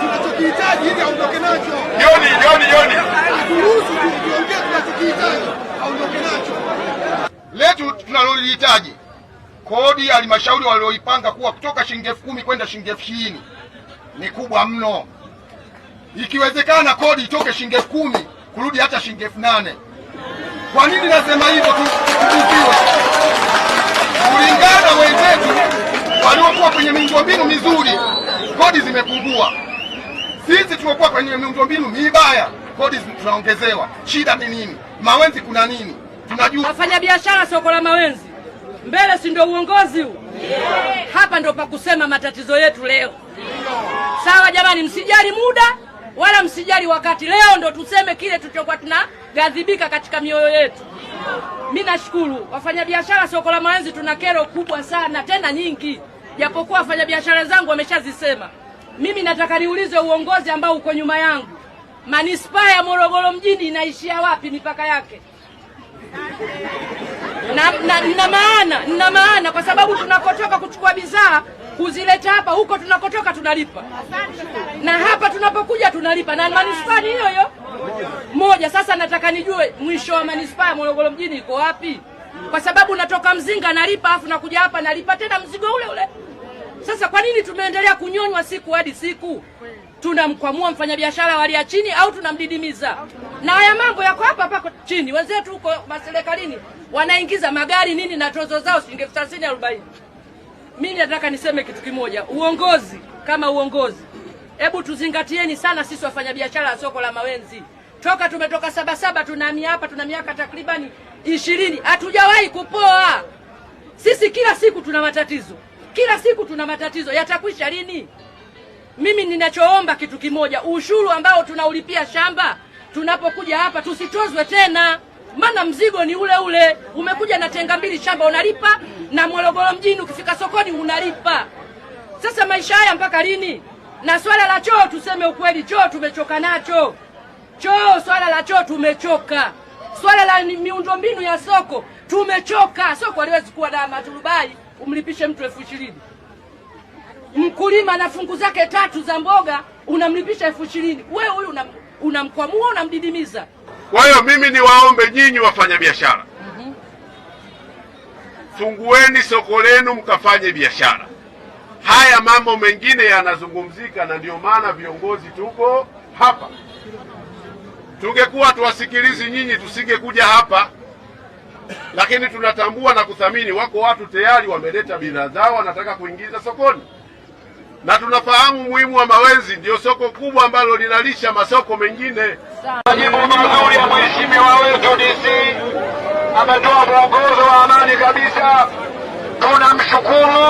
tunachokihitaji ili aondoke nacho. Joni. Turuhusu tuongee tunachokihitaji aondoke nacho. Letu tunalolihitaji kodi ya halmashauri walioipanga kuwa kutoka shilingi 10,000 kwenda shilingi 20,000 ni kubwa mno. Ikiwezekana kodi itoke shilingi 10,000 kurudi hata shilingi 8,000. Kwa nini nasema hivyo? Tukufiwe kulingana wenzetu waliokuwa kwenye miundombinu mizuri, kodi zimepungua. Sisi tuliokuwa kwenye miundombinu mibaya, kodi tunaongezewa. Shida ni nini? Mawenzi kuna nini? Tunajua wafanya biashara soko la Mawenzi mbele, si ndio uongozi huu? Hapa ndio pa kusema matatizo yetu leo. Sawa jamani, msijali muda wala msijali wakati. Leo ndo tuseme kile tulichokuwa tunagadhibika katika mioyo yetu. Mimi nashukuru wafanyabiashara soko la Mawenzi, tuna kero kubwa sana tena nyingi, japokuwa wafanyabiashara zangu wameshazisema. Mimi nataka niulize uongozi ambao uko nyuma yangu, manispaa ya Morogoro mjini inaishia wapi mipaka yake? Nina maana kwa sababu tunakotoka kuchukua bidhaa kuzileta hapa, huko tunakotoka tunalipa, na hapa tunapokuja tunalipa, na manispaa ni hiyo moja. Sasa nataka nijue mwisho wa manispaa ya Morogoro mjini iko wapi? Kwa sababu natoka Mzinga nalipa, afu nakuja hapa nalipa tena mzigo ule ule. Sasa kwa nini tumeendelea kunyonywa siku hadi siku? Tunamkwamua mfanyabiashara wali ya chini au tunamdidimiza? Na haya mambo yako hapa pako chini. Wenzetu huko serikalini wanaingiza magari nini na tozo zao shilingi 30 40. Mimi nataka niseme kitu kimoja, uongozi kama uongozi, hebu tuzingatieni sana sisi wafanyabiashara wa soko la Mawenzi. Toka tumetoka Sabasaba tunahamia hapa, tuna miaka takribani 20, hatujawahi kupoa. Sisi kila siku tuna matatizo, yatakwisha lini? Mimi ninachoomba kitu kimoja, ushuru ambao tunaulipia shamba tunapokuja hapa tusitozwe tena, maana mzigo ni ule ule. Umekuja na tenga mbili shamba unalipa, na Morogoro mjini ukifika sokoni unalipa. Sasa maisha haya mpaka lini? Na swala la choo, tuseme ukweli, choo tumechoka nacho. Swala la choo tumechoka. Swala la miundombinu ya soko tumechoka. Soko haliwezi kuwa na maturubai umlipishe mtu 20,000. Mkulima na fungu zake 3 za mboga unamlipisha 20,000. Wewe huyu unamkwamua, unamdidimiza. Kwa hiyo mimi niwaombe nyinyi wafanyabiashara, fungueni soko lenu mkafanye biashara. Haya mambo mengine yanazungumzika, na ndio maana viongozi tuko hapa. Tungekuwa tuwasikilizi nyinyi tusingekuja hapa, lakini tunatambua na kuthamini wako watu tayari wameleta bidhaa zao wanataka kuingiza sokoni, na tunafahamu muhimu wa Mawenzi ndio soko kubwa ambalo linalisha masoko mengine. Majibu mazuri ya mheshimiwa wetu DC, ametoa mwongozo wa amani kabisa, tunamshukuru.